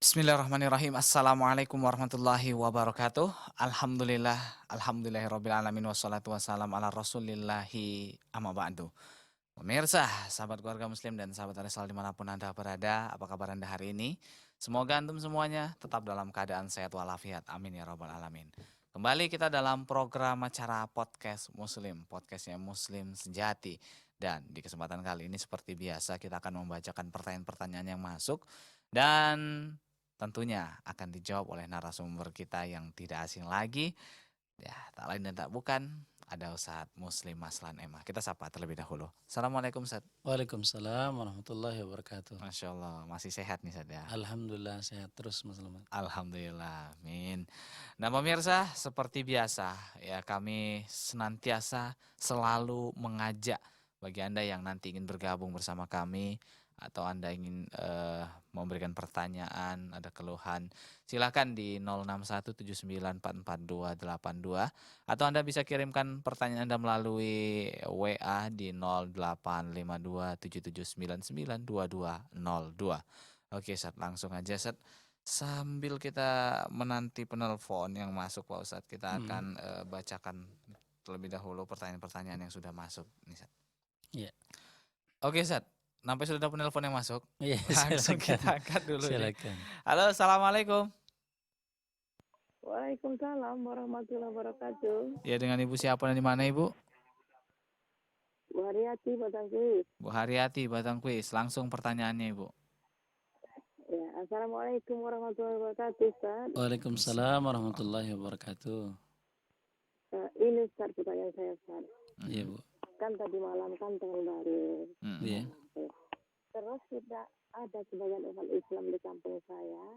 Bismillahirrahmanirrahim. Assalamualaikum warahmatullahi wabarakatuh. Alhamdulillahirrabbilalamin. Wassalatu wassalam ala rasulillahi amma ba'du. Pemirsa, sahabat keluarga muslim dan sahabat Arisal dimanapun Anda berada, apa kabar Anda hari ini? Semoga antum semuanya tetap dalam keadaan sehat walafiat. Amin ya rabbal alamin. Kembali kita dalam program acara podcast muslim, podcastnya muslim sejati. Dan di kesempatan kali ini seperti biasa kita akan membacakan pertanyaan-pertanyaan yang masuk. Dan tentunya akan dijawab oleh narasumber kita yang tidak asing lagi. Ya, tak lain dan tak bukan, ada Ustadz Muslim Maslan Emah. Kita sapa terlebih dahulu. Assalamualaikum Ustadz. Waalaikumsalam warahmatullahi wabarakatuh. Masya Allah, masih sehat nih Ustadz ya. Alhamdulillah sehat terus Mas Salman. Alhamdulillah, amin. Nah pemirsa, seperti biasa ya kami senantiasa selalu mengajak bagi Anda yang nanti ingin bergabung bersama kami atau Anda ingin memberikan pertanyaan, ada keluhan, silakan di 0617944282 atau Anda bisa kirimkan pertanyaan Anda melalui WA di 085277992202. Oke, Ustadz, langsung aja Ustadz. Sambil kita menanti penelpon yang masuk Pak Ustadz, kita akan bacakan terlebih dahulu pertanyaan-pertanyaan yang sudah masuk nih Ustadz. Iya. Oke Ustadz, sampai sudah ada penelpon yang masuk. Iya, Langsung silakan. kita angkat dulu nih. Silakan. Halo, assalamualaikum. Waalaikumsalam warahmatullahi wabarakatuh. Ya, dengan Ibu siapa dan di mana Ibu? Bu Haryati Batangkuis. Bu Haryati Batangkuis. Langsung pertanyaannya Ibu. Ya, assalamualaikum warahmatullahi wabarakatuh, Ustaz. Waalaikumsalam warahmatullahi wabarakatuh. Ini Ustaz pertanyaan saya, Ustaz. Iya Bu. Kan tadi malam kan tahun baru. Iya. Terus kita ada sebagian umat Islam di kampung saya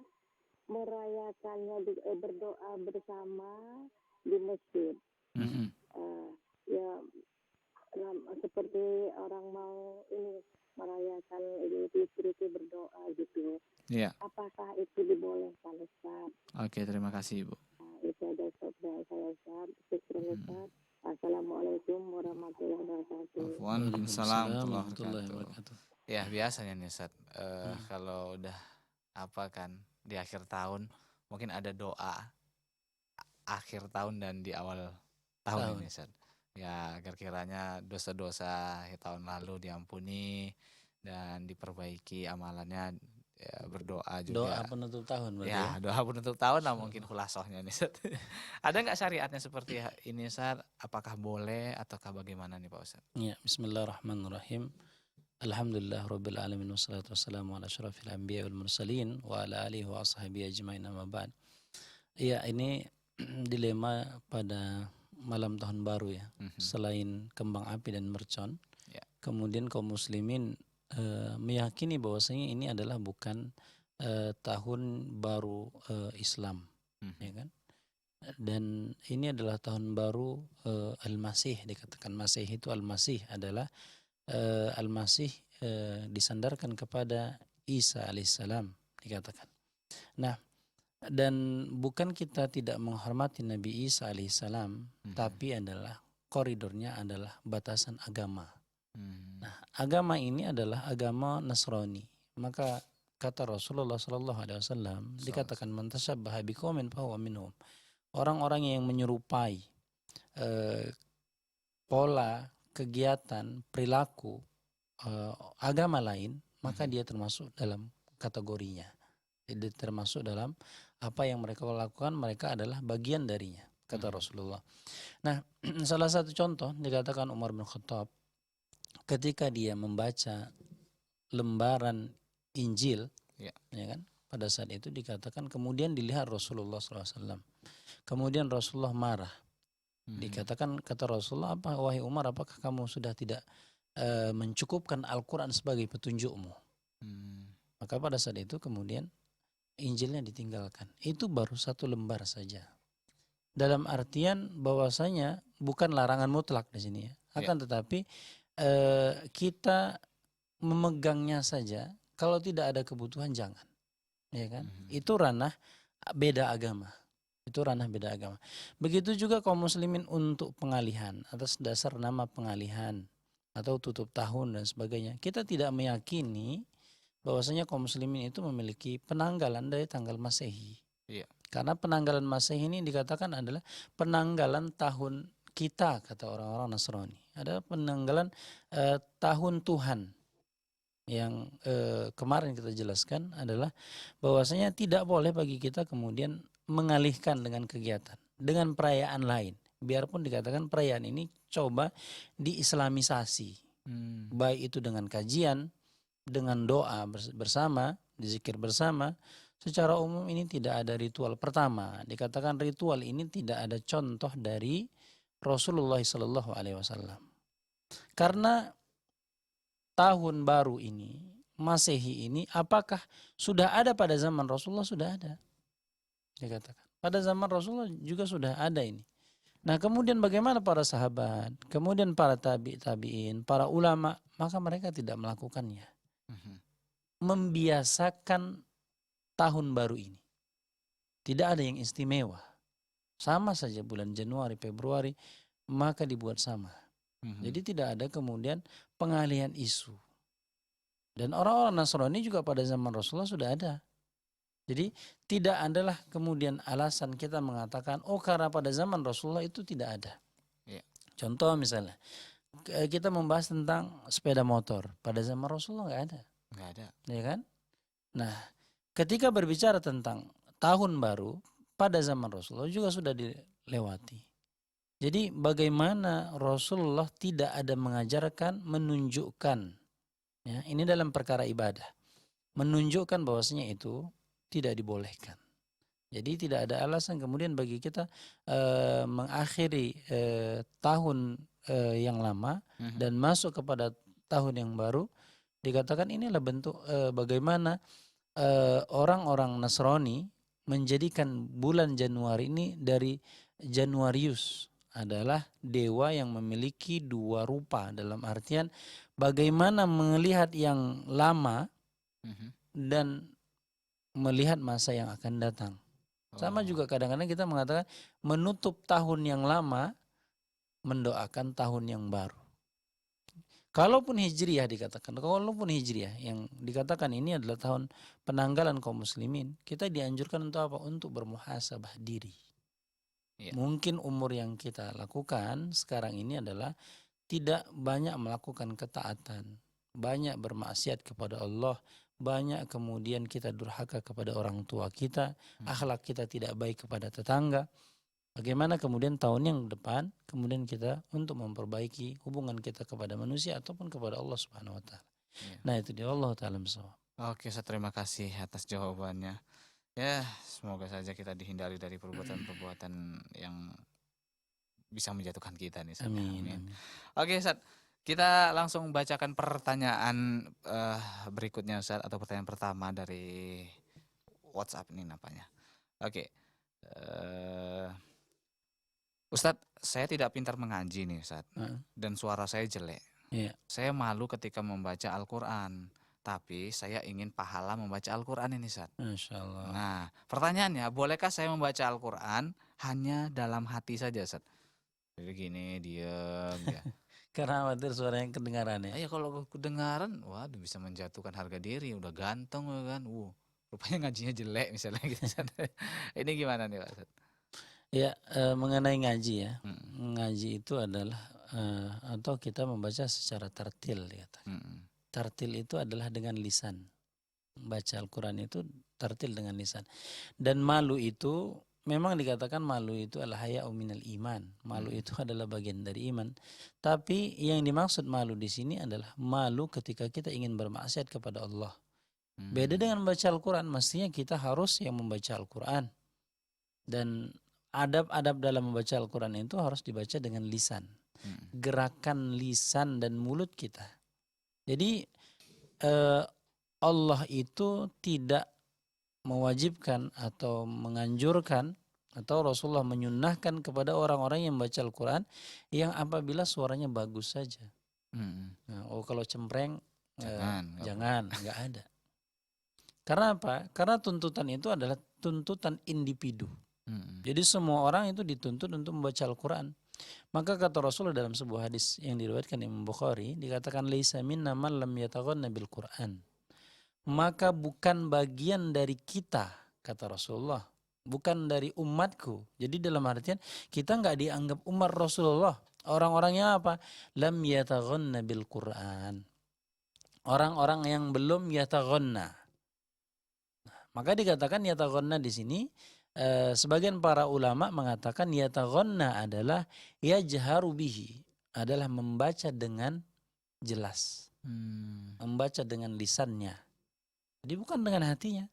merayakannya berdoa bersama di masjid. Ya, seperti orang mau ini merayakan Idul Fitri itu berdoa gitu. Iya. Apakah itu dibolehkan, Ustaz? Oke, terima kasih Ibu. Nah, itu ada soal saya, Ustaz. Syukur, Ustaz. Assalamualaikum warahmatullahi wabarakatuh. Waalaikumsalam warahmatullahi wabarakatuh. Ya, biasanya nih Ustadz, kalau udah apa kan di akhir tahun mungkin ada doa akhir tahun dan di awal tahun ini Ustadz. Ya, agar kiranya dosa-dosa tahun lalu diampuni dan diperbaiki amalannya, ya, berdoa juga. Doa penutup tahun berarti Ya, doa penutup tahun lah mungkin khulasohnya nih Ustadz. Ada nggak syariatnya seperti ini Ustadz? Apakah boleh ataukah bagaimana nih Pak Ustadz? Ya, bismillahirrahmanirrahim. Alhamdulillah rabbil alamin wassalatu wassalamu ala asyrafil anbiya wal mursalin wa ala alihi wa ashabihi ajmain amma ba'd. Iya, ini dilema pada malam tahun baru ya. Selain kembang api dan mercon, kemudian kaum muslimin meyakini bahwasanya ini adalah bukan tahun baru Islam, ya kan? Dan ini adalah tahun baru Al-Masih, dikatakan Masih itu Al-Masih adalah Al-Masih disandarkan kepada Isa alaihissalam, dikatakan. Nah, dan bukan kita tidak menghormati Nabi Isa alaihissalam, tapi adalah koridornya adalah batasan agama. Nah, agama ini adalah agama Nasrani. Maka kata Rasulullah SAW dikatakan man tashabbaha biqaumin fahuwa minhum. Orang-orang yang menyerupai pola kegiatan perilaku agama lain, maka dia termasuk dalam kategorinya. Jadi termasuk dalam apa yang mereka lakukan, mereka adalah bagian darinya, kata Rasulullah. Nah, salah satu contoh dikatakan Umar bin Khattab ketika dia membaca lembaran Injil, ya kan? Pada saat itu dikatakan kemudian dilihat Rasulullah SAW. Kemudian Rasulullah marah. Dikatakan kata Rasulullah, apa wahai Umar, apakah kamu sudah tidak mencukupkan Al-Quran sebagai petunjukmu? Maka pada saat itu kemudian Injilnya ditinggalkan. Itu baru satu lembar saja. Dalam artian bahwasanya bukan larangan mutlak di sini ya. Akan tetapi kita memegangnya saja. Kalau tidak ada kebutuhan jangan, ya kan? Itu ranah beda agama. Itu ranah beda agama. Begitu juga kaum muslimin untuk pengalihan atas dasar nama pengalihan atau tutup tahun dan sebagainya. Kita tidak meyakini bahwasanya kaum muslimin itu memiliki penanggalan dari tanggal Masehi. Iya. Karena penanggalan Masehi ini dikatakan adalah penanggalan tahun kita, kata orang-orang Nasrani. Adalah penanggalan tahun Tuhan. Yang kemarin kita jelaskan adalah bahwasanya tidak boleh bagi kita kemudian mengalihkan dengan kegiatan, dengan perayaan lain. Biarpun dikatakan perayaan ini coba diislamisasi. Baik itu dengan kajian, dengan doa bersama, zikir bersama. Secara umum ini tidak ada ritual. Pertama, dikatakan ritual ini tidak ada contoh dari Rasulullah SAW. Karena tahun baru ini, Masehi ini, apakah sudah ada pada zaman Rasulullah? Sudah ada. Dikatakan. Pada zaman Rasulullah juga sudah ada ini. Nah, kemudian bagaimana para sahabat, kemudian para tabi'in, para ulama, maka mereka tidak melakukannya. Membiasakan tahun baru ini. Tidak ada yang istimewa. Sama saja bulan Januari, Februari, maka dibuat sama. Jadi tidak ada kemudian pengalihan isu. Dan orang-orang Nasrani juga pada zaman Rasulullah sudah ada. Jadi tidak adalah kemudian alasan kita mengatakan, oh karena pada zaman Rasulullah itu tidak ada. Yeah. Contoh misalnya, kita membahas tentang sepeda motor. Pada zaman Rasulullah nggak ada. Nggak ada. Ya kan? Nah, ketika berbicara tentang tahun baru, pada zaman Rasulullah juga sudah dilewati. Jadi bagaimana Rasulullah tidak ada mengajarkan, menunjukkan. Ya, ini dalam perkara ibadah. Menunjukkan bahwasanya itu tidak dibolehkan. Jadi tidak ada alasan kemudian bagi kita mengakhiri tahun yang lama dan masuk kepada tahun yang baru. Dikatakan inilah bentuk bagaimana orang-orang Nasrani menjadikan bulan Januari ini dari Januarius, adalah dewa yang memiliki dua rupa, dalam artian bagaimana melihat yang lama dan melihat masa yang akan datang. Sama juga kadang-kadang kita mengatakan menutup tahun yang lama, mendoakan tahun yang baru. Kalaupun Hijriyah dikatakan, kalaupun Hijriyah yang dikatakan ini adalah tahun penanggalan kaum muslimin, kita dianjurkan untuk apa? Untuk bermuhasabah diri. Ya. Mungkin umur yang kita lakukan sekarang ini adalah tidak banyak melakukan ketaatan, banyak bermaksiat kepada Allah, banyak kemudian kita durhaka kepada orang tua kita, akhlak kita tidak baik kepada tetangga. Bagaimana kemudian tahun yang depan kemudian kita untuk memperbaiki hubungan kita kepada manusia ataupun kepada Allah Subhanahu wa taala. Ya. Nah, itu dia, Allah taala bisawab. Oke, saya terima kasih atas jawabannya. Ya, semoga saja kita dihindari dari perbuatan-perbuatan yang bisa menjatuhkan kita nih. Amin. Oke, Ustaz. Kita langsung bacakan pertanyaan berikutnya, Ustaz, atau pertanyaan pertama dari WhatsApp ini nampaknya. Oke. Ustadz, saya tidak pintar mengaji nih Ustadz, dan suara saya jelek. Yeah. Saya malu ketika membaca Al-Quran, tapi saya ingin pahala membaca Al-Quran ini Ustadz. Masya Allah. Nah, pertanyaannya, bolehkah saya membaca Al-Quran hanya dalam hati saja Ustadz? Jadi gini, diem ya. Karena khawatir suaranya kedengaran ya? Ya kalau kedengaran, waduh bisa menjatuhkan harga diri, udah ganteng kan, rupanya ngajinya jelek misalnya gitu. Ini gimana nih Pak Ustadz? Ya, mengenai ngaji ya, ngaji itu adalah atau kita membaca secara tartil ya. Tartil itu adalah dengan lisan. Baca Al-Quran itu tartil dengan lisan. Dan malu itu memang dikatakan malu itu adalah haya'u minal iman. Malu itu adalah bagian dari iman. Tapi yang dimaksud malu di sini adalah malu ketika kita ingin bermaksiat kepada Allah. Beda dengan membaca Al-Quran, mestinya kita harus yang membaca Al-Quran. Dan adab-adab dalam membaca Al-Quran itu harus dibaca dengan lisan. Gerakan lisan dan mulut kita. Jadi Allah itu tidak mewajibkan atau menganjurkan atau Rasulullah menyunnahkan kepada orang-orang yang membaca Al-Quran yang apabila suaranya bagus saja. Nah, kalau cempreng jangan, nggak ada. Karena apa? Karena tuntutan itu adalah tuntutan individu. Jadi semua orang itu dituntut untuk membaca Al-Quran. Maka kata Rasulullah dalam sebuah hadis yang diriwayatkan Imam Bukhari, dikatakan laisa minna man lam yataghanna bil Quran. maka bukan bagian dari kita, kata Rasulullah, bukan dari umatku. Jadi dalam artian kita nggak dianggap umat Rasulullah. Orang-orangnya apa? Lam yataghanna bil Quran. Orang-orang yang belum yataghanna. Maka dikatakan yataghanna di sini, sebagian para ulama mengatakan yataghanna adalah yajharu bihi, adalah membaca dengan jelas, membaca dengan lisannya. Jadi bukan dengan hatinya.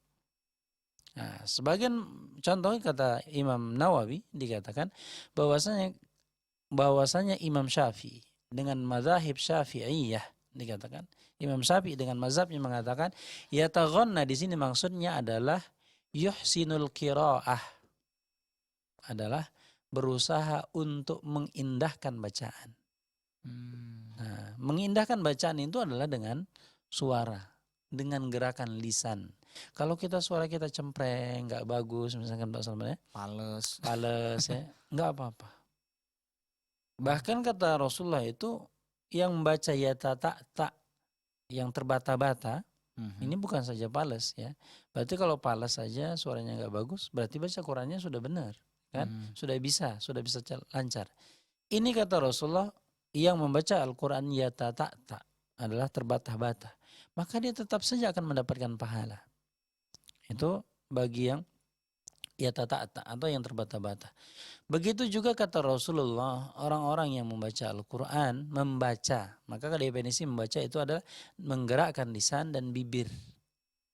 Nah, sebagian contoh kata Imam Nawawi dikatakan bahwasanya Imam Syafi'i dengan mazhab Syafi'iyah, dikatakan Imam Syafi'i dengan mazhabnya mengatakan yataghanna di sini maksudnya adalah yuhsinul qiraah, adalah berusaha untuk mengindahkan bacaan. Nah, mengindahkan bacaan itu adalah dengan suara, dengan gerakan lisan. Kalau suara kita cempreng, nggak bagus, misalkan Pak Salman ya, pales ya, nggak apa-apa. Bahkan kata Rasulullah itu yang membaca tak, yang terbata-bata, ini bukan saja pales ya. Berarti kalau pales saja suaranya nggak bagus, berarti baca Qurannya sudah benar, kan? Sudah bisa lancar. Ini kata Rasulullah, yang membaca Al-Quran tak adalah terbata-bata, maka dia tetap saja akan mendapatkan pahala. Itu bagi yang tak atau yang terbata-bata. Begitu juga kata Rasulullah, orang-orang yang membaca Al-Quran, maka definisi membaca itu adalah menggerakkan lisan dan bibir,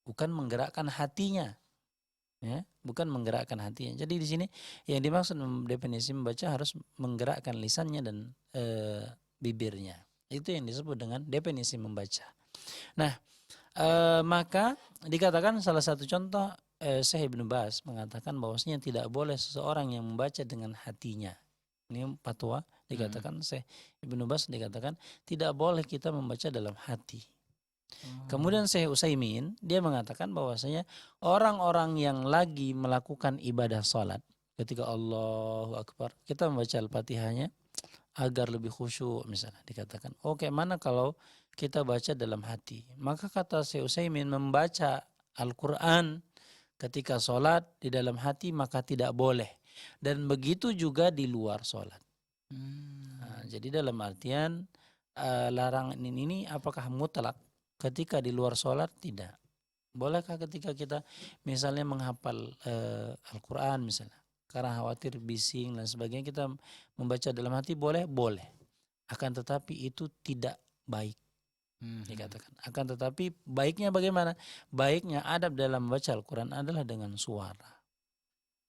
bukan menggerakkan hatinya. Ya, bukan menggerakkan hatinya. Jadi di sini yang dimaksud definisi membaca harus menggerakkan lisannya dan bibirnya. Itu yang disebut dengan definisi membaca. Nah, maka dikatakan salah satu contoh, Syekh Ibnu Baz mengatakan bahwasanya tidak boleh seseorang yang membaca dengan hatinya. Ini fatwa dikatakan Syekh Ibnu Baz dikatakan tidak boleh kita membaca dalam hati. Kemudian Syekh Utsaimin dia mengatakan bahwasanya orang-orang yang lagi melakukan ibadah salat ketika Allahu Akbar, kita membaca Al-Fatihahnya agar lebih khusyuk misalnya, dikatakan oke, mana kalau kita baca dalam hati. Maka kata Syekh Utsaimin, membaca Al-Quran ketika salat di dalam hati maka tidak boleh, dan begitu juga di luar salat. Nah, jadi dalam artian larangan ini apakah mutlak ketika di luar sholat? Tidak. Bolehkah ketika kita misalnya menghafal Al-Quran misalnya, karena khawatir bising dan sebagainya, kita membaca dalam hati? Boleh? Boleh. Akan tetapi itu tidak baik, dikatakan. Akan tetapi baiknya bagaimana? Baiknya adab dalam membaca Al-Quran adalah dengan suara.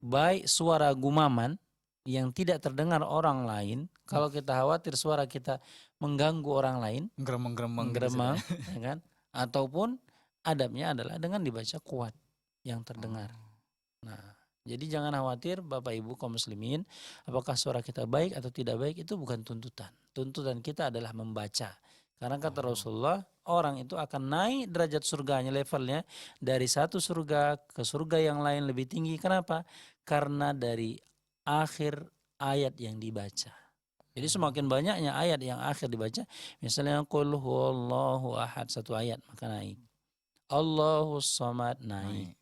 Baik suara gumaman yang tidak terdengar orang lain. Kalau kita khawatir suara kita mengganggu orang lain, Geremeng-geremeng ya kan? Ataupun adabnya adalah dengan dibaca kuat yang terdengar. Nah, jadi jangan khawatir Bapak Ibu kaum muslimin, apakah suara kita baik atau tidak baik, itu bukan tuntutan. Tuntutan kita adalah membaca. Karena kata Rasulullah, orang itu akan naik derajat surganya, levelnya dari satu surga ke surga yang lain lebih tinggi. Kenapa? Karena dari akhir ayat yang dibaca. Jadi semakin banyaknya ayat yang akhir dibaca, misalnya qul huwallahu ahad, satu ayat maka naik. Allahus samad naik.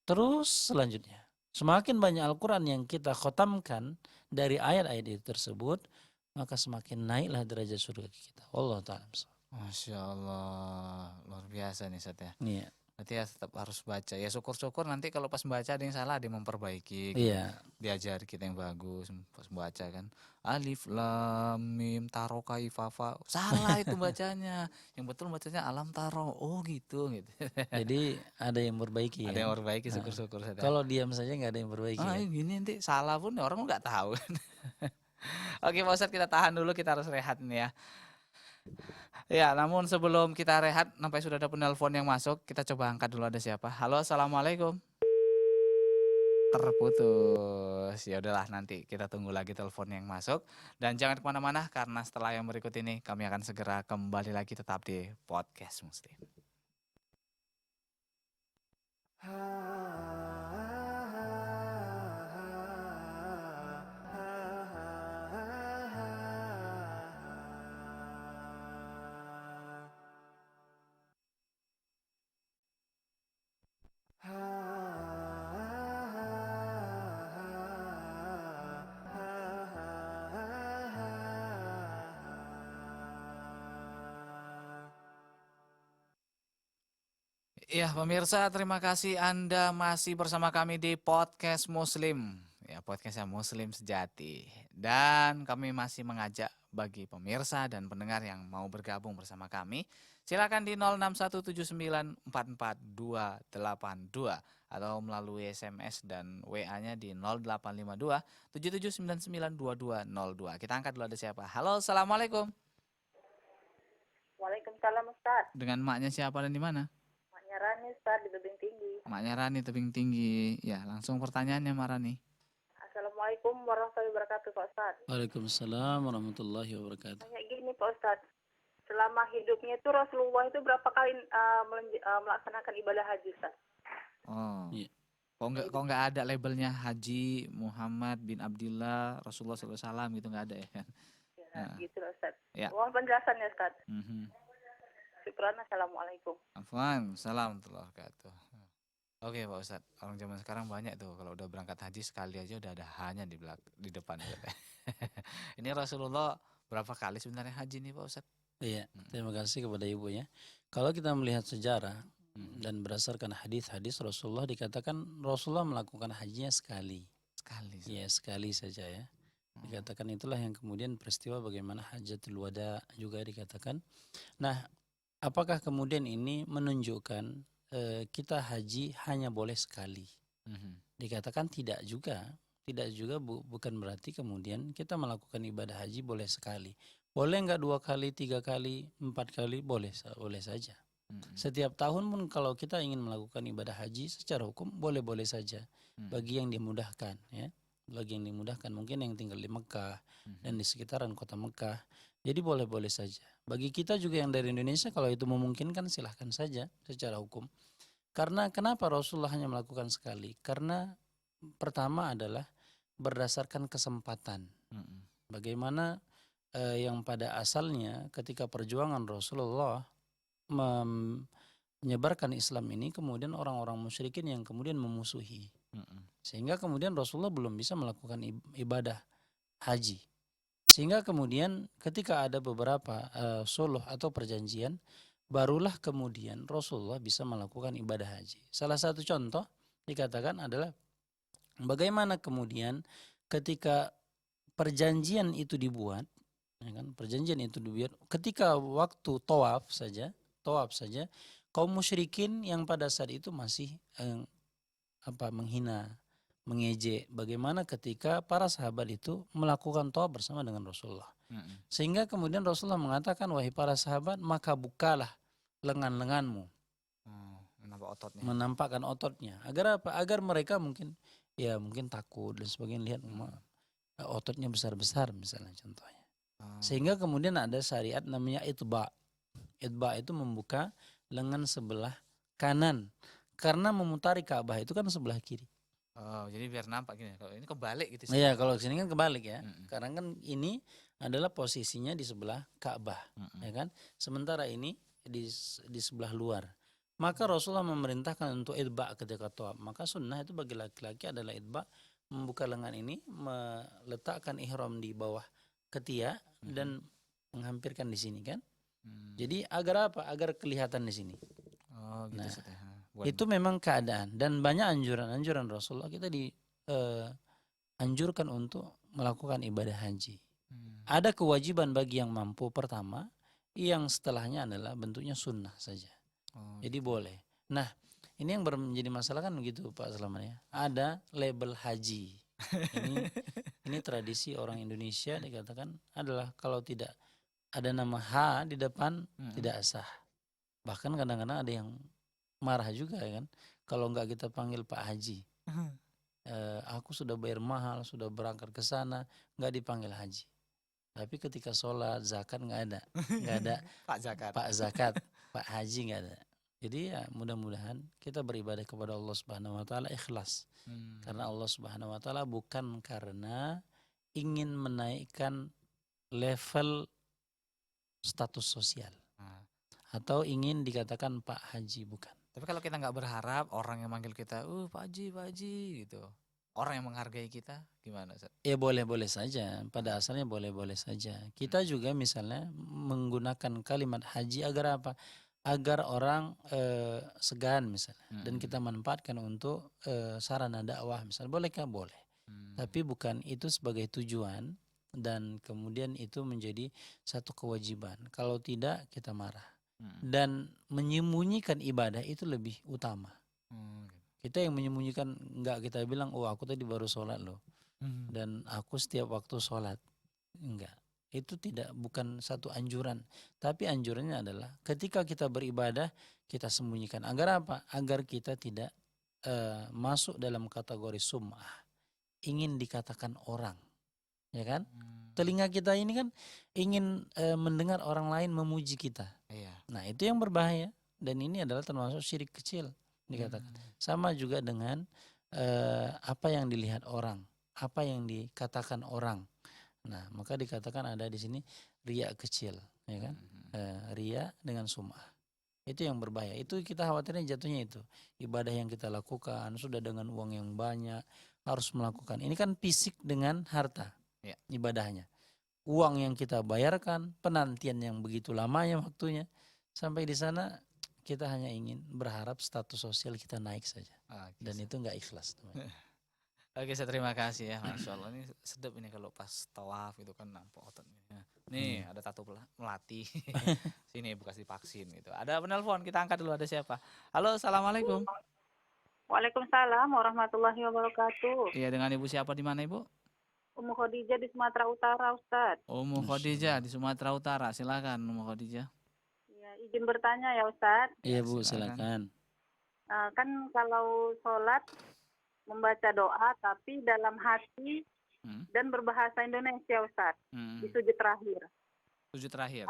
Terus selanjutnya, semakin banyak Al-Quran yang kita khotamkan dari ayat-ayat itu tersebut, maka semakin naiklah derajat surga kita. Allah ta'ala. Masya Allah, luar biasa nih Ustaz ya. Iya. Berarti ya tetap harus baca. Ya syukur-syukur nanti kalau pas baca ada yang salah, ada yang memperbaiki. Iya. Diajari kita yang bagus pas baca kan. Alif lam mim taro kaifafa. Salah itu bacanya. Yang betul bacanya alam taro. Oh gitu. Jadi ada yang memperbaiki. Ada yang memperbaiki, syukur-syukur saja. Kalau diam saja nggak ada yang memperbaiki. Gini nanti salah pun orang nggak tahu. Oke Pak Ustadz, kita tahan dulu, kita harus rehat nih ya. Ya, namun sebelum kita rehat, sampai sudah ada penelpon yang masuk, kita coba angkat dulu, ada siapa. Halo, assalamualaikum. Terputus. Ya udahlah, nanti kita tunggu lagi telepon yang masuk. Dan jangan kemana-mana, karena setelah yang berikut ini kami akan segera kembali lagi tetap di Podcast Muslim. Ya, pemirsa, terima kasih Anda masih bersama kami di Podcast Muslim. Ya, podcastnya Muslim Sejati. Dan kami masih mengajak bagi pemirsa dan pendengar yang mau bergabung bersama kami, silakan di 0617944282 atau melalui SMS dan WA-nya di 0852 77992202. Kita angkat dulu, ada siapa? Halo, Assalamualaikum. Waalaikumsalam Ustaz. Dengan maknya siapa dan di mana? Maknya Rani Ustaz di Tebing Tinggi. Maknya Rani Tebing Tinggi. Ya, langsung pertanyaannya Mak Rani. Assalamualaikum warahmatullahi wabarakatuh Pak Ustaz. Waalaikumsalam warahmatullahi wabarakatuh. Tanya gini Pak Ustaz, selama hidupnya itu Rasulullah itu berapa kali melaksanakan ibadah haji Ustaz? Oh. Iya. Kok nggak ada labelnya Haji Muhammad bin Abdullah Rasulullah SAW gitu, nggak ada ya? Ya, gitu loh Ustaz. Ya. Mohon penjelasannya Ustaz. Syukran. Assalamualaikum. Afwan, salam warahmatullahi wabarakatuh. Oke Pak Ustadz, orang zaman sekarang banyak tuh kalau udah berangkat haji sekali aja udah ada hanya di depan. Ini Rasulullah berapa kali sebenarnya haji nih Pak Ustadz? Iya, terima kasih kepada ibunya. Kalau kita melihat sejarah dan berdasarkan hadis-hadis Rasulullah, dikatakan Rasulullah melakukan hajinya sekali. Sekali. Ya, sekali saja ya. Dikatakan itulah yang kemudian peristiwa bagaimana Hajatul Wada juga dikatakan. Nah, apakah kemudian ini menunjukkan kita haji hanya boleh sekali? Dikatakan tidak juga. Tidak juga bukan berarti kemudian kita melakukan ibadah haji boleh sekali. Boleh enggak 2 kali, 3 kali, 4 kali? Boleh saja. Setiap tahun pun kalau kita ingin melakukan ibadah haji secara hukum boleh-boleh saja. Bagi yang dimudahkan ya. Bagi yang dimudahkan, mungkin yang tinggal di Mekah dan di sekitaran kota Mekah. Jadi boleh-boleh saja. Bagi kita juga yang dari Indonesia, kalau itu memungkinkan silahkan saja secara hukum. Karena kenapa Rasulullah hanya melakukan sekali? Karena pertama adalah berdasarkan kesempatan. Bagaimana yang pada asalnya ketika perjuangan Rasulullah menyebarkan Islam ini, kemudian orang-orang musyrikin yang kemudian memusuhi. Sehingga kemudian Rasulullah belum bisa melakukan ibadah haji. Sehingga kemudian ketika ada beberapa suluh atau perjanjian, barulah kemudian Rasulullah bisa melakukan ibadah haji. Salah satu contoh dikatakan adalah bagaimana kemudian ketika perjanjian itu dibuat, ya kan, perjanjian itu dibuat ketika waktu tawaf saja, kaum musyrikin yang pada saat itu masih menghina, mengejek bagaimana ketika para sahabat itu melakukan tawaf bersama dengan Rasulullah. Sehingga kemudian Rasulullah mengatakan, wahai para sahabat, maka bukalah lengan-lenganmu. Menampakkan ototnya. Agar apa? Agar mereka mungkin takut dan sebagainya, lihat ototnya besar-besar misalnya contohnya. Sehingga kemudian ada syariat namanya itba. Itba itu membuka lengan sebelah kanan. Karena memutari Ka'bah itu kan sebelah kiri. Oh, jadi biar nampak gini. Kalau ini kebalik gitu. Iya, kalau sini kan kebalik ya. Karena kan ini adalah posisinya di sebelah Ka'bah, ya kan. Sementara ini di sebelah luar. Maka Rasulullah memerintahkan untuk itba ketika tawaf. Maka sunnah itu bagi laki-laki adalah itba, membuka lengan ini, meletakkan ihram di bawah ketiak dan menghampirkan di sini kan. Jadi agar apa? Agar kelihatan di sini. Oh, gitu. Nah, itu memang keadaan dan banyak anjuran Rasulullah kita dianjurkan untuk melakukan ibadah haji. Ada kewajiban bagi yang mampu pertama, yang setelahnya adalah bentuknya sunnah saja. Jadi boleh. Nah, ini yang menjadi masalah kan begitu Pak Selamat ya. Ada label haji. Ini tradisi orang Indonesia dikatakan adalah kalau tidak ada nama H di depan tidak sah. Bahkan kadang-kadang ada yang marah juga ya kan, kalau nggak kita panggil Pak Haji. Aku sudah bayar mahal, sudah berangkat ke sana, nggak dipanggil Haji. Tapi ketika sholat, zakat nggak ada Pak Zakat, Pak Haji nggak ada. Jadi ya mudah-mudahan kita beribadah kepada Allah Subhanahu Wa Taala ikhlas, karena Allah Subhanahu Wa Taala bukan karena ingin menaikkan level status sosial atau ingin dikatakan Pak Haji, bukan. Tapi kalau kita nggak berharap orang yang manggil kita, Pak Haji gitu, orang yang menghargai kita, gimana Ustaz? Ya boleh-boleh saja, pada asalnya boleh-boleh saja. Kita juga misalnya menggunakan kalimat haji agar apa? agar orang segan misalnya, dan Mm-mm. kita manfaatkan untuk sarana dakwah misalnya, bolehkah? Boleh. Tapi bukan itu sebagai tujuan dan kemudian itu menjadi satu kewajiban. Kalau tidak, kita marah. Mm-mm. Dan menyembunyikan ibadah itu lebih utama. Oh, gitu. Kita yang menyembunyikan, enggak kita bilang, oh aku tadi baru sholat loh, dan aku setiap waktu sholat. Enggak. Itu bukan satu anjuran. Tapi anjurannya adalah ketika kita beribadah, kita sembunyikan. Agar apa? Agar kita tidak masuk dalam kategori sum'ah. Ingin dikatakan orang. Ya kan? Telinga kita ini kan ingin mendengar orang lain memuji kita. Iya. Nah, itu yang berbahaya. Dan ini adalah termasuk syirik kecil dikatakan. Sama juga dengan apa yang dilihat orang, apa yang dikatakan orang. Nah, maka dikatakan ada di sini riya kecil, ya kan? Riya dengan sum'ah. Itu yang berbahaya. Itu kita khawatirnya jatuhnya itu. Ibadah yang kita lakukan sudah dengan uang yang banyak, harus melakukan. Ini kan fisik dengan harta. Ya. Ibadahnya. Uang yang kita bayarkan, penantian yang begitu lamanya waktunya, sampai di sana kita hanya ingin berharap status sosial kita naik saja. Oke, Dan Ustaz. itu enggak ikhlas, teman. Oke, saya terima kasih ya, Masya Allah. Ini sedap ini kalau pas tawaf itu kan nampak ototnya. Nih ada tato melati. Sini bekas divaksin gitu. Ada penelpon, kita angkat dulu, ada siapa? Halo, assalamualaikum. Waalaikumsalam warahmatullahi wabarakatuh. Iya, dengan ibu siapa, di mana ibu? Ummu Khadijah di Sumatera Utara, Ustadz. Ummu Khadijah di Sumatera Utara. Silakan Ummu Khadijah. Ya, izin bertanya ya Ustadz. Iya Bu, silakan. silakan. Kan kalau sholat membaca doa tapi dalam hati dan berbahasa Indonesia Ustadz di sujud terakhir. Sujud terakhir.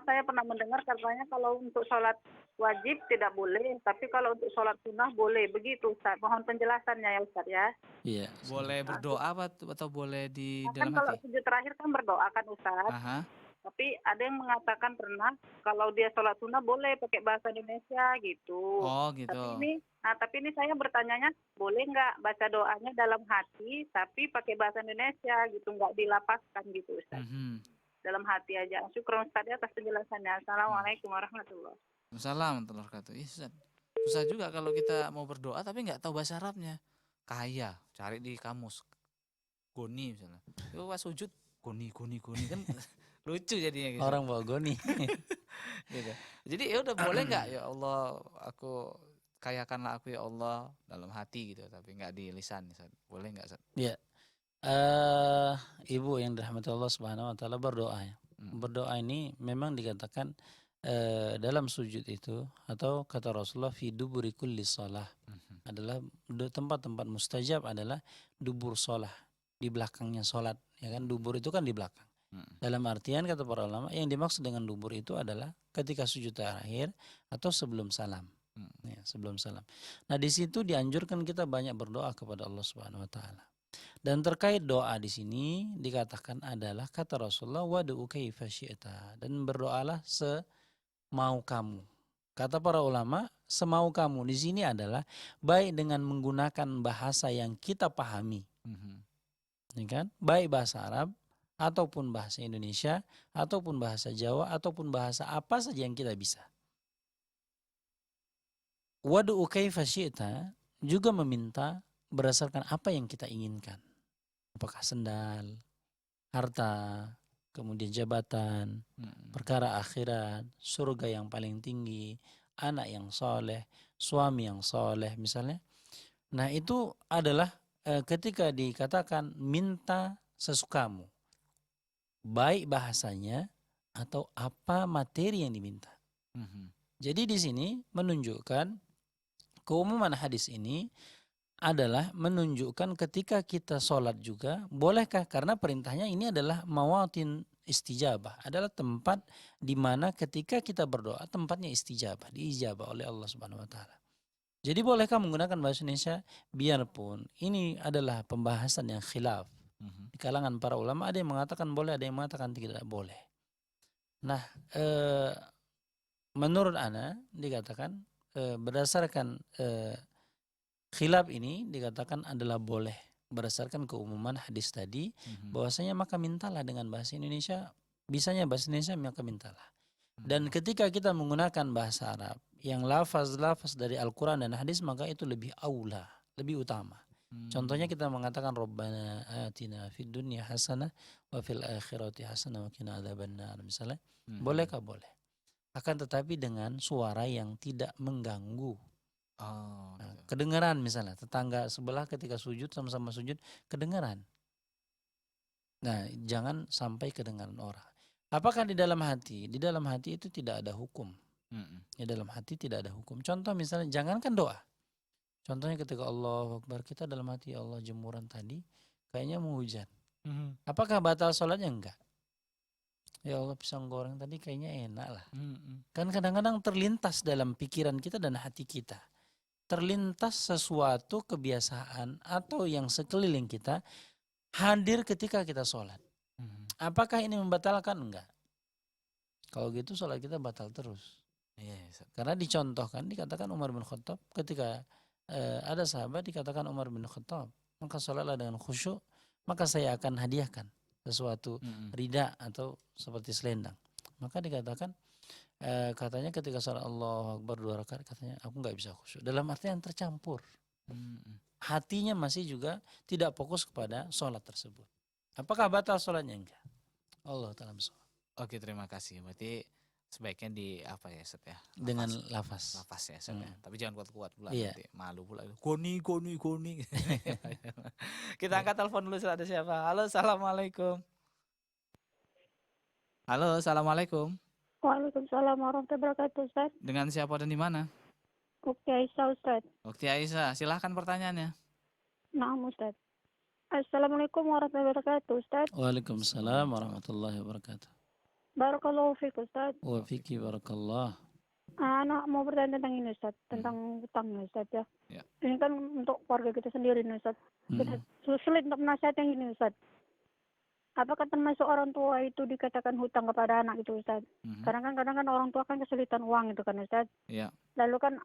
Saya pernah mendengar katanya kalau untuk sholat wajib tidak boleh, tapi kalau untuk sholat sunnah boleh. Begitu Ustadz. Mohon penjelasannya ya Ustadz ya. Iya. Boleh berdoa atau boleh di Kan dalam kalau hati? sujud terakhir kan berdoa kan Ustadz. Aha. Tapi ada yang mengatakan pernah kalau dia sholat sunnah boleh pakai bahasa Indonesia gitu. Oh gitu. Tapi ini saya bertanyanya boleh nggak baca doanya dalam hati tapi pakai bahasa Indonesia gitu, nggak dilapaskan gitu Ustaz. Dalam hati aja. Syukur Ustaz ya atas penjelasannya. Assalamualaikum warahmatullahi wabarakatuh. Assalamualaikum warahmatullahi wabarakatuh. Susah juga kalau kita mau berdoa tapi nggak tahu bahasa Arabnya. Kaya, cari di kamus. Goni misalnya. Itu pas sujud goni kan lucu jadinya gitu. Orang bawa goni. Gitu. Jadi ya udah boleh nggak, ya Allah aku kayakanlah aku ya Allah dalam hati gitu, tapi nggak di lisan. Boleh nggak? Ya. Ibu yang dirahmati Allah Subhanahu wa taala berdoa ya. Berdoa ini memang dikatakan dalam sujud itu, atau kata Rasulullah fi duburi kulli shalah, adalah tempat-tempat mustajab adalah dubur shalah, di belakangnya salat, ya kan? Dubur itu kan di belakang. Dalam artian kata para ulama yang dimaksud dengan dubur itu adalah ketika sujud terakhir atau sebelum salam. Ya, sebelum salam. Nah, di situ dianjurkan kita banyak berdoa kepada Allah Subhanahu wa taala. Dan terkait doa di sini dikatakan adalah kata Rasulullah wad'u kaifa syi'ta, dan berdoalah semau kamu. Kata para ulama, semau kamu di sini adalah baik dengan menggunakan bahasa yang kita pahami. Ya kan? Baik bahasa Arab ataupun bahasa Indonesia ataupun bahasa Jawa ataupun bahasa apa saja yang kita bisa. Wad'u kaifa syi'ta juga meminta berdasarkan apa yang kita inginkan. Apakah sendal, harta, kemudian jabatan, perkara akhirat, surga yang paling tinggi, anak yang soleh, suami yang soleh misalnya. Nah, itu adalah ketika dikatakan minta sesukamu, baik bahasanya atau apa materi yang diminta. Jadi di sini menunjukkan keumuman hadis ini adalah menunjukkan ketika kita sholat juga bolehkah, karena perintahnya ini adalah mawatin istijabah, adalah tempat di mana ketika kita berdoa tempatnya istijabah, diijabah oleh Allah Subhanahu wa taala. Jadi bolehkah menggunakan bahasa Indonesia? Biarpun ini adalah pembahasan yang khilaf. Di kalangan para ulama ada yang mengatakan boleh, ada yang mengatakan tidak boleh. Nah, menurut ana dikatakan berdasarkan khilaf ini dikatakan adalah boleh berdasarkan keumuman hadis tadi, bahwasanya maka mintalah dengan bahasa Indonesia, bisanya bahasa Indonesia maka mintalah. Dan ketika kita menggunakan bahasa Arab yang lafaz-lafaz dari Al-Quran dan hadis, maka itu lebih aula, lebih utama. Contohnya kita mengatakan Rabbana atina fid dunya hasanah wa fil akhirati hasanah wa qina adzabannar misalnya. Bolehkah? Boleh. Akan tetapi dengan suara yang tidak mengganggu. Oh, Nah, gitu. kedengaran misalnya tetangga sebelah ketika sujud sama-sama sujud kedengaran. Nah, jangan sampai kedengaran orang. Apakah di dalam hati? Di dalam hati itu tidak ada hukum. Di dalam hati tidak ada hukum. Contoh misalnya, jangankan doa. Contohnya ketika Allahu Akbar, kita dalam hati, ya Allah, jemuran tadi kayaknya mau hujan. Apakah batal sholatnya? Enggak. Ya Allah, pisang goreng tadi kayaknya enak lah. Kan kadang-kadang terlintas dalam pikiran kita dan hati kita. Terlintas sesuatu kebiasaan atau yang sekeliling kita hadir ketika kita sholat. Apakah ini membatalkan? Enggak. Kalau gitu sholat kita batal terus. Karena dicontohkan, dikatakan Umar bin Khattab ketika ada sahabat dikatakan Umar bin Khattab, maka sholatlah dengan khusyuk, maka saya akan hadiahkan sesuatu rida atau seperti selendang. Maka dikatakan katanya ketika sholat Allahu Akbar 2 rakaat, katanya aku nggak bisa khusyuk. Dalam artian tercampur. Hatinya masih juga tidak fokus kepada sholat tersebut. Apakah batal sholatnya? Enggak. Allah ta'ala bersholat. Oke, terima kasih. Berarti sebaiknya di apa ya, Set ya? Dengan lafaz. Lafaz ya, Set ya. Tapi jangan kuat-kuat pula Iya. nanti. Malu pula. Goni. Kita angkat telepon dulu, Set. Ada siapa? Halo, Assalamualaikum. Halo, Assalamualaikum. Waalaikumsalam warahmatullahi wabarakatuh, Ustaz. Dengan siapa dan di mana? Ukti Aisyah, Ustaz. Ukti Aisyah, silahkan pertanyaannya. Naam, Ustaz. Assalamualaikum warahmatullahi wabarakatuh, Ustaz. Waalaikumsalam warahmatullahi wabarakatuh. Barakallahu fiik, Ustaz. Wa fiki barakallah. Anak mau bertanya tentang ini, Ustaz, tentang utang, Ustaz ya. Ya. Ini kan untuk keluarga kita sendiri, Ustaz. Kita sulit untuk menasihat yang ini, Ustaz. Apakah termasuk orang tua itu dikatakan hutang kepada anak itu, Ustaz? Karena kan kadang orang tua kan kesulitan uang itu kan, Ustaz. Iya. Lalu kan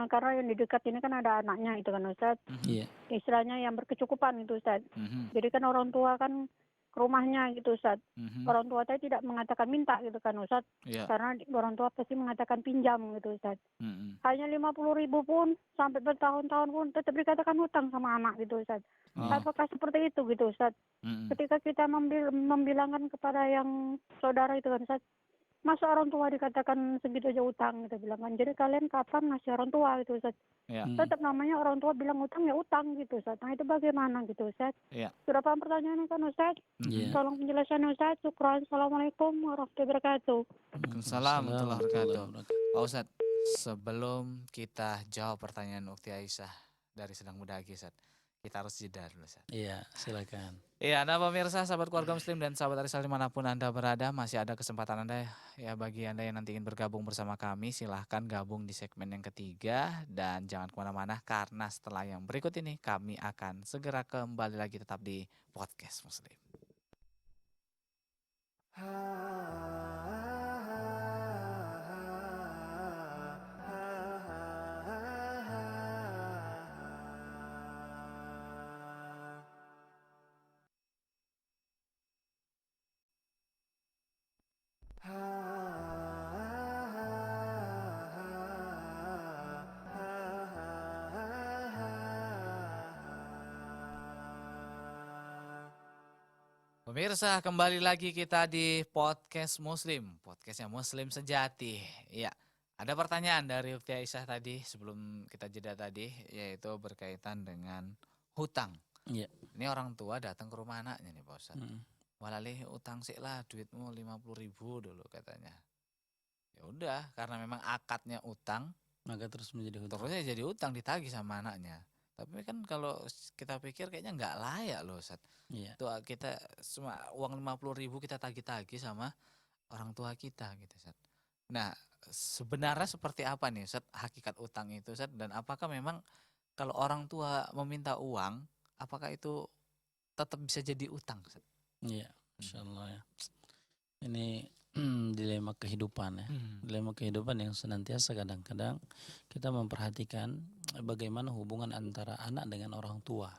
karena yang di dekat ini kan ada anaknya itu kan, Ustaz. Iya. Istilahnya yang berkecukupan itu, Ustaz. Jadi kan orang tua kan ke rumahnya gitu, Ustaz. Orang tua tadi tidak mengatakan minta gitu kan, Ustaz. Iya. Karena orang tua pasti mengatakan pinjam gitu, Ustaz. Hanya 50.000 pun sampai bertahun-tahun pun tetap dikatakan hutang sama anak gitu, Ustaz. Apakah seperti itu gitu, Ustaz? Ketika kita membilangkan kepada yang saudara itu kan, Ustaz, masa orang tua dikatakan segitu aja utang, kita bilang kan. Jadi kalian kapan ngasih orang tua gitu, Ustaz? Iya. Tetap namanya orang tua bilang utang ya utang gitu, Ustaz. Nah itu bagaimana gitu, Ustaz? Iya. Sudah paham pertanyaannya kan, Ustaz? Tolong penjelasannya, Ustaz. Syukran. Assalamualaikum warahmatullahi wabarakatuh. Waalaikumsalam warahmatullahi wabarakatuh. Pak Ustadz, sebelum kita jawab pertanyaan Ukti Aisyah dari Sedang Mudagi, Ustadz, kita harus jeda dulu, Ustadz. Iya, silakan. Iya, Anda pemirsa, sahabat keluarga muslim dan sahabat Arisal dimanapun Anda berada, masih ada kesempatan Anda ya, bagi Anda yang nanti ingin bergabung bersama kami, silahkan gabung di segmen yang ketiga dan jangan kemana-mana karena setelah yang berikut ini kami akan segera kembali lagi tetap di Podcast Muslim. Pemirsa, kembali lagi kita di Podcast Muslim, podcastnya Muslim Sejati. Ya, ada pertanyaan dari Ukti Aisyah tadi sebelum kita jeda tadi, yaitu berkaitan dengan hutang. Iya. Ini orang tua datang ke rumah anaknya nih, Pak Ustadz. Walalih utang sih lah, duitmu 50.000 dulu katanya. Ya udah, karena memang akadnya utang, Maka terus menjadi hutang. terusnya jadi utang ditagih sama anaknya. Tapi kan kalau kita pikir kayaknya nggak layak loh, Ustaz. Iya. Tuh kita semua uang 50.000 kita tagih-tagih sama orang tua kita gitu, Ustaz. Nah, sebenarnya seperti apa nih, Ustaz, hakikat utang itu, Ustaz, dan apakah memang kalau orang tua meminta uang, apakah itu tetap bisa jadi utang, Ustaz? Iya, Masya Allah ya. Ini dilema kehidupan ya. Dilema kehidupan yang senantiasa kadang-kadang kita memperhatikan bagaimana hubungan antara anak dengan orang tua.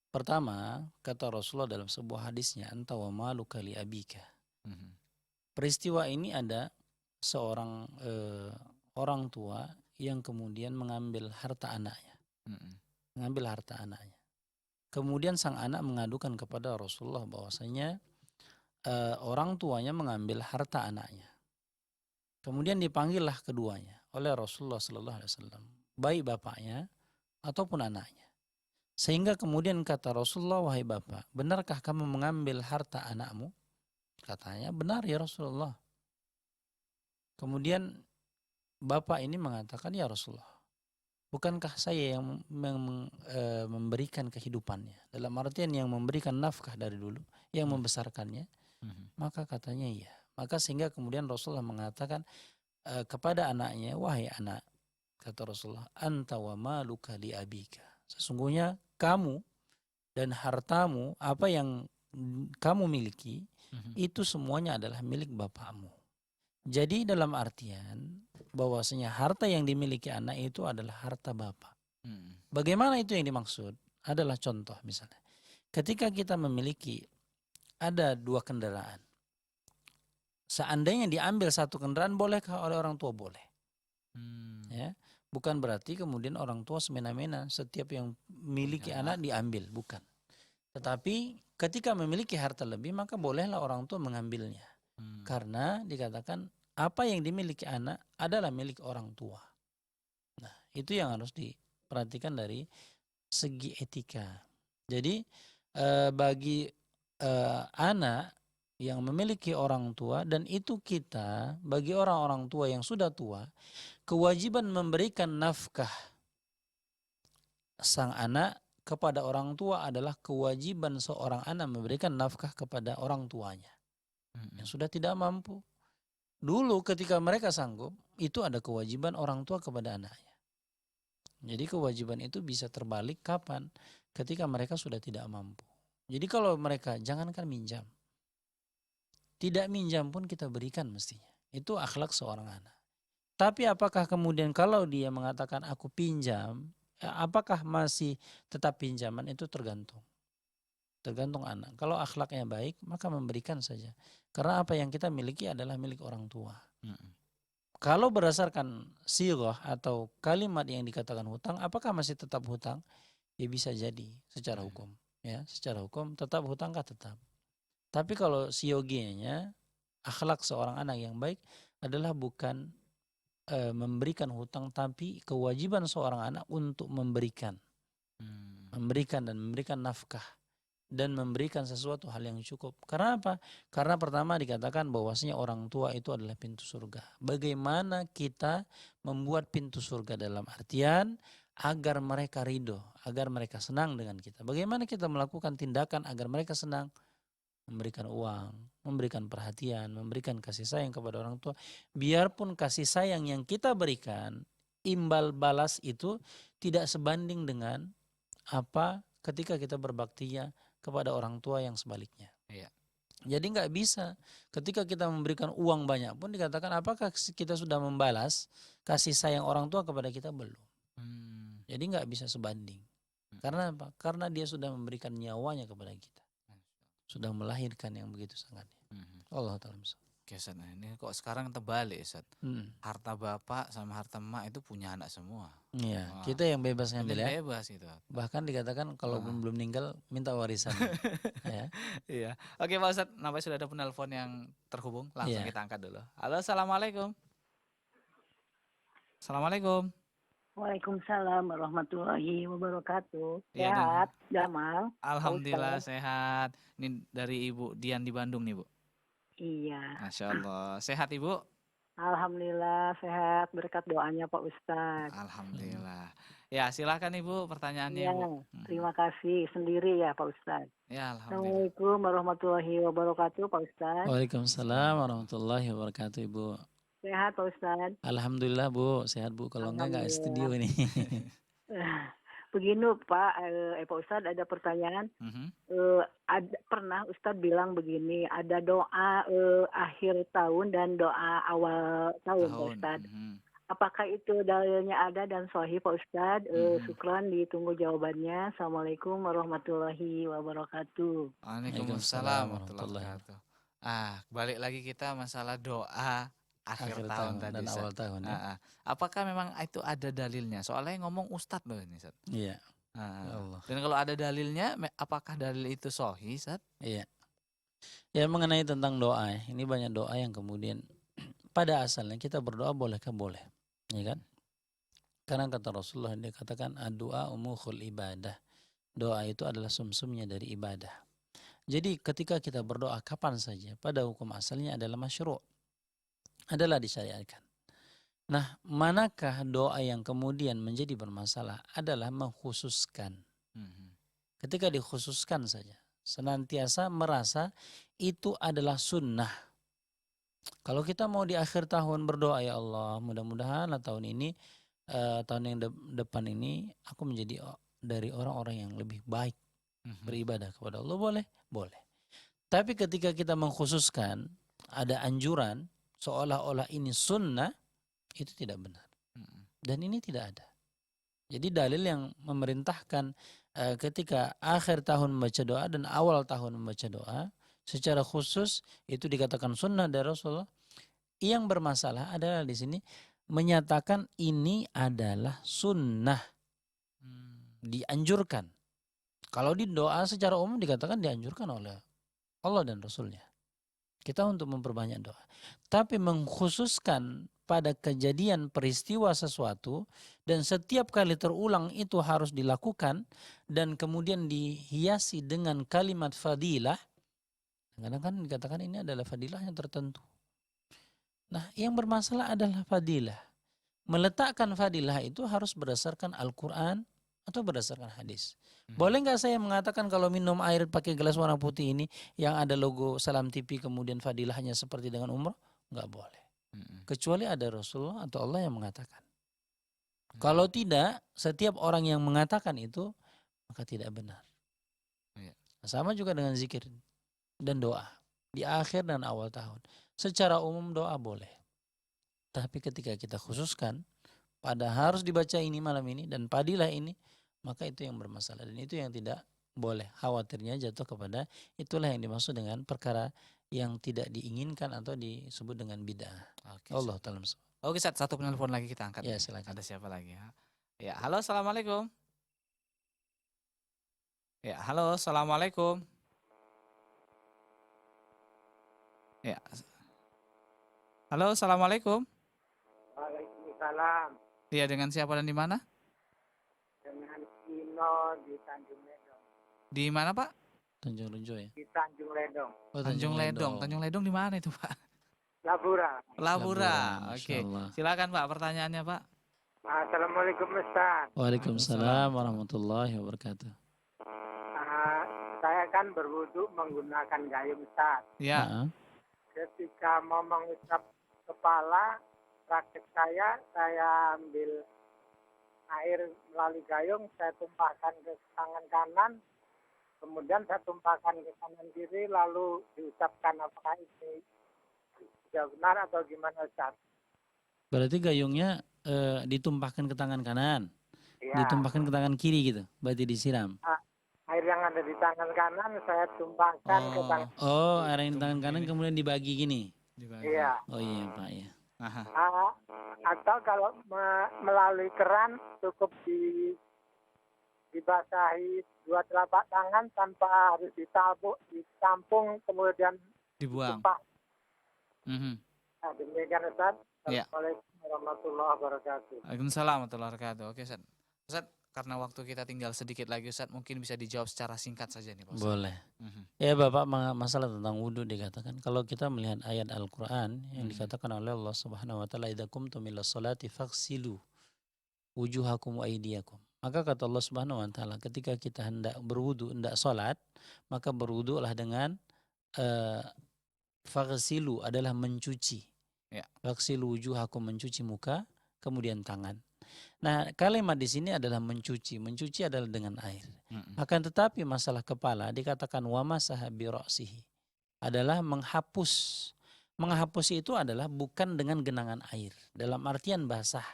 Pertama, kata Rasulullah dalam sebuah hadisnya, anta wa maluka li abika. Peristiwa ini ada seorang orang tua yang kemudian mengambil harta anaknya. Mengambil harta anaknya. Kemudian sang anak mengadukan kepada Rasulullah bahwasanya orang tuanya mengambil harta anaknya. Kemudian dipanggillah keduanya oleh Rasulullah Sallallahu Alaihi Wasallam, baik bapaknya ataupun anaknya. Sehingga kemudian kata Rasulullah, wahai bapak, benarkah kamu mengambil harta anakmu? Katanya, benar ya Rasulullah. Kemudian bapak ini mengatakan, ya Rasulullah, bukankah saya yang memberikan kehidupannya? Dalam artian yang memberikan nafkah dari dulu, yang membesarkannya. Maka katanya iya. Maka sehingga kemudian Rasulullah mengatakan kepada anaknya, wahai anak, kata Rasulullah, anta wa maluka li abika. Sesungguhnya kamu dan hartamu, apa yang kamu miliki, itu semuanya adalah milik bapakmu. Jadi dalam artian bahwasanya harta yang dimiliki anak itu adalah harta bapak. Bagaimana itu yang dimaksud? Adalah contoh misalnya. Ketika kita memiliki ada 2 kendaraan. Seandainya diambil satu kendaraan, bolehkah oleh orang tua? Boleh. Ya, bukan berarti kemudian orang tua semena-mena setiap yang miliki anak diambil, bukan. Tetapi ketika memiliki harta lebih, maka bolehlah orang tua mengambilnya. Karena dikatakan apa yang dimiliki anak adalah milik orang tua. Nah, itu yang harus diperhatikan dari segi etika. Jadi bagi anak yang memiliki orang tua, dan itu kita bagi orang-orang tua yang sudah tua, kewajiban memberikan nafkah sang anak kepada orang tua adalah kewajiban seorang anak memberikan nafkah kepada orang tuanya yang sudah tidak mampu. Dulu ketika mereka sanggup, itu ada kewajiban orang tua kepada anaknya. Jadi kewajiban itu bisa terbalik kapan? Ketika mereka sudah tidak mampu. Jadi kalau mereka jangankan minjam, tidak minjam pun kita berikan mestinya. Itu akhlak seorang anak. Tapi apakah kemudian kalau dia mengatakan aku pinjam, apakah masih tetap pinjaman? Itu tergantung. Tergantung anak. Kalau akhlaknya baik, maka memberikan saja. Karena apa yang kita miliki adalah milik orang tua. Kalau berdasarkan sirah atau kalimat yang dikatakan hutang, apakah masih tetap hutang? Ya bisa jadi secara hukum. Ya, secara hukum tetap hutangkah tetap. Tapi kalau siogianya, akhlak seorang anak yang baik adalah bukan memberikan hutang, tapi kewajiban seorang anak untuk memberikan. Memberikan dan memberikan nafkah. Dan memberikan sesuatu hal yang cukup. Karena apa? Karena pertama dikatakan bahwasanya orang tua itu adalah pintu surga. Bagaimana kita membuat pintu surga dalam artian agar mereka ridho, agar mereka senang dengan kita. Bagaimana kita melakukan tindakan agar mereka senang? Memberikan uang, memberikan perhatian, memberikan kasih sayang kepada orang tua. Biarpun kasih sayang yang kita berikan, imbal balas itu tidak sebanding dengan apa ketika kita berbaktinya kepada orang tua yang sebaliknya. Iya. Jadi nggak bisa ketika kita memberikan uang banyak pun dikatakan apakah kita sudah membalas kasih sayang orang tua kepada kita? Belum. Jadi nggak bisa sebanding. Karena apa? Karena dia sudah memberikan nyawanya kepada kita. Sudah melahirkan yang begitu sangat. Allah Ta'ala. Oke, Ustaz. Nah, ini kok sekarang terbalik, Ustaz. Harta bapak sama harta emak itu punya anak semua. Iya, kita yang bebas ngambil ya. Bebas itu. Bahkan dikatakan kalau belum meninggal minta warisan. Ya. Iya. Oke, Pak Ustaz, nampaknya sudah ada penelpon yang terhubung. Langsung kita angkat dulu. Halo, Assalamualaikum. Assalamualaikum. Waalaikumsalam warahmatullahi wabarakatuh. Iya, Sehat, Jamal. Alhamdulillah sehat. Ini dari Ibu Dian di Bandung nih, Bu. Iya. Masya Allah. Sehat, Ibu? Alhamdulillah sehat, berkat doanya Pak Ustadz. Alhamdulillah. Ya, silakan Ibu pertanyaannya, Ya, Bu. terima kasih sendiri ya Pak Ustadz. Ya, alhamdulillah. Assalamualaikum warahmatullahi wabarakatuh Pak Ustadz. Waalaikumsalam warahmatullahi wabarakatuh, Ibu. Sehat Pak Ustadz. Alhamdulillah, Bu, sehat, Bu. Kalau enggak studio ini. Begini Pak, Pak Ustadz ada pertanyaan. Pernah Ustadz bilang begini, ada doa akhir tahun dan doa awal tahun Pak Ustadz. Apakah itu dalilnya ada dan sahih Pak Ustadz? Syukran, ditunggu jawabannya. Assalamualaikum warahmatullahi wabarakatuh. Waalaikumsalam warahmatullahi wabarakatuh. Balik lagi kita masalah doa akhir Akhir tahun tahun tadi, dan Ustaz. awal tahun ya. Apakah memang itu ada dalilnya? Soalnya yang ngomong Ustadz loh ini, Ustaz. Iya. Ah, Ya Allah. dan kalau ada dalilnya, apakah dalil itu sahih, Ustaz? Iya. Ya mengenai tentang doa ya. Ini banyak doa yang kemudian pada asalnya kita berdoa bolehkah boleh. Ya kan? Karena kata Rasulullah dia katakan doa umukhul ibadah. Doa itu adalah sumsumnya dari ibadah. Jadi ketika kita berdoa kapan saja pada hukum asalnya adalah masyru'. Adalah disyariatkan. Nah, manakah doa yang kemudian menjadi bermasalah adalah mengkhususkan. Ketika dikhususkan saja, senantiasa merasa itu adalah sunnah. Kalau kita mau di akhir tahun berdoa, ya Allah, mudah-mudahan tahun ini, tahun yang depan ini, aku menjadi dari orang-orang yang lebih baik beribadah kepada Allah, boleh? Boleh. Tapi ketika kita mengkhususkan, ada anjuran, seolah-olah ini sunnah, itu tidak benar. Dan ini tidak ada. Jadi dalil yang memerintahkan ketika akhir tahun membaca doa dan awal tahun membaca doa, secara khusus itu dikatakan sunnah dari Rasulullah. Yang bermasalah adalah di sini menyatakan ini adalah sunnah, dianjurkan. Kalau di doa secara umum dikatakan dianjurkan oleh Allah dan Rasulnya. Kita untuk memperbanyak doa. Tapi mengkhususkan pada kejadian peristiwa sesuatu dan setiap kali terulang itu harus dilakukan dan kemudian dihiasi dengan kalimat fadilah. Kadang kan dikatakan ini adalah fadilah yang tertentu. Nah, yang bermasalah adalah fadilah. Meletakkan fadilah itu harus berdasarkan Al-Quran atau berdasarkan hadis. Boleh nggak saya mengatakan kalau minum air pakai gelas warna putih ini yang ada logo Salam TV kemudian fadilahnya seperti dengan umroh? Nggak boleh. Kecuali ada Rasulullah atau Allah yang mengatakan. Kalau tidak, setiap orang yang mengatakan itu maka tidak benar. Sama juga dengan zikir dan doa di akhir dan awal tahun. Secara umum doa boleh. Tapi ketika kita khususkan pada harus dibaca ini malam ini dan padilah ini, maka itu yang bermasalah dan itu yang tidak boleh. Khawatirnya jatuh kepada itulah yang dimaksud dengan perkara yang tidak diinginkan atau disebut dengan bid'ah. Allah ta'ala. Oke, satu penelpon lagi kita angkat. Ya, silakan. Ada siapa lagi? Ya, halo, assalamualaikum. Ya, halo, assalamualaikum. Ya, halo, assalamualaikum. Waalaikumsalam. Iya, dengan siapa dan di mana? Dengan Kino di Tanjung Ledong. Di mana, Pak? Tanjung Rejo ya. Di Tanjung Ledong. Oh, Tanjung Ledong. Tanjung Ledong di mana itu, Pak? Labura. Labura. Oke. Masya Allah. Silakan, Pak, pertanyaannya, Pak. Assalamualaikum Ustaz. Waalaikumsalam warahmatullahi wabarakatuh. Saya kan berwudu menggunakan gayung Ustaz. Ya. Nah, Ketika mau mengusap kepala, praktek saya ambil air melalui gayung, saya tumpahkan ke tangan kanan, kemudian saya tumpahkan ke kanan kiri, lalu diusapkan. Apakah ini sudah benar atau gimana Ustaz? berarti gayungnya ditumpahkan ke tangan kanan, Ya. ditumpahkan ke tangan kiri gitu, berarti disiram. Air yang ada di tangan kanan saya tumpahkan ke tangan Oh, air yang di tangan kanan kemudian dibagi gini. iya. Oh iya Pak ya. Aha. Atau kalau melalui keran cukup dibasahi dua telapak tangan tanpa harus ditampung kemudian Dibuang. ditumpah. Mhm. Nah, demikian Ustaz. Ya. Assalamualaikum warahmatullahi wabarakatuh. Waalaikumsalam warahmatullahi wabarakatuh. Oke, Ustaz. Ustaz, karena waktu kita tinggal sedikit lagi, Ustaz, mungkin bisa dijawab secara singkat saja nih, Pak Ustaz. Boleh. Mhm. Ya Bapak, masalah tentang wudhu dikatakan kalau kita melihat ayat Al-Quran yang dikatakan oleh Allah Subhanahu Wa Taala, idza qumtum ila sholati faghsilu wujuhakum wa aydiyakum. Maka kata Allah Subhanahu Wa Taala, ketika kita hendak berwudhu, hendak sholat, maka berwudhulah dengan faghsilu adalah mencuci. Ya. Faghsilu wujuhakum, mencuci muka, kemudian tangan. Nah, kalimat di sini adalah mencuci. Mencuci adalah dengan air. Akan tetapi masalah kepala dikatakan wa masaha bi ra'sihi adalah menghapus. Menghapus itu adalah bukan dengan genangan air, dalam artian basah.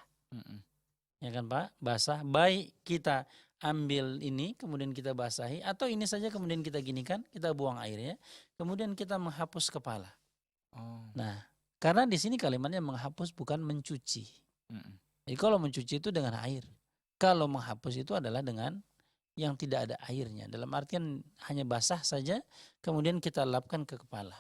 Ya kan Pak? Basah. Baik kita ambil ini kemudian kita basahi atau ini saja kemudian kita ginikan, kita buang airnya, kemudian kita menghapus kepala. Oh. Nah, Karena di sini kalimatnya menghapus bukan mencuci. Mm-mm. Jadi kalau mencuci itu dengan air. Kalau menghapus itu adalah dengan yang tidak ada airnya. Dalam artian hanya basah saja, kemudian kita lapkan ke kepala.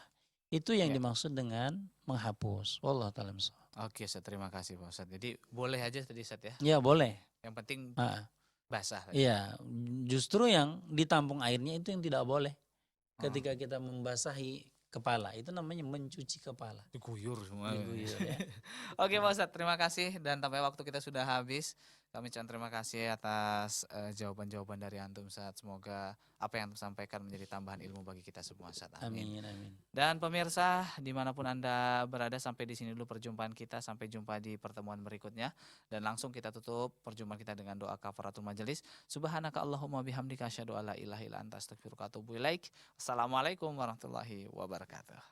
Itu yang Ya. dimaksud dengan menghapus. Wallahu ta'ala bishawab. Oke, Ustaz, terima kasih Pak Ustaz. Jadi boleh aja tadi Ustaz ya. Ya boleh. Yang penting Ah, basah tadi. iya, justru yang ditampung airnya itu yang tidak boleh. Oh, Ketika kita membasahi kepala, itu namanya mencuci kepala. diguyur semua. Diguyur ya. Oke Pak Ustadz, terima kasih dan sampai waktu kita sudah habis. Kami ucapkan terima kasih atas jawaban-jawaban dari Antum Ustadz. Semoga apa yang Antum sampaikan menjadi tambahan ilmu bagi kita semua Ustadz. Amin. Amin, amin. Dan pemirsa dimanapun Anda berada, sampai di sini dulu perjumpaan kita. Sampai jumpa di pertemuan berikutnya. Dan langsung kita tutup perjumpaan kita dengan doa kafaratul majelis. Subhanaka Allahumma bihamdika asyhadu alla ilaha illa anta astaghfiruka wa atubu ilaik. Assalamualaikum warahmatullahi wabarakatuh.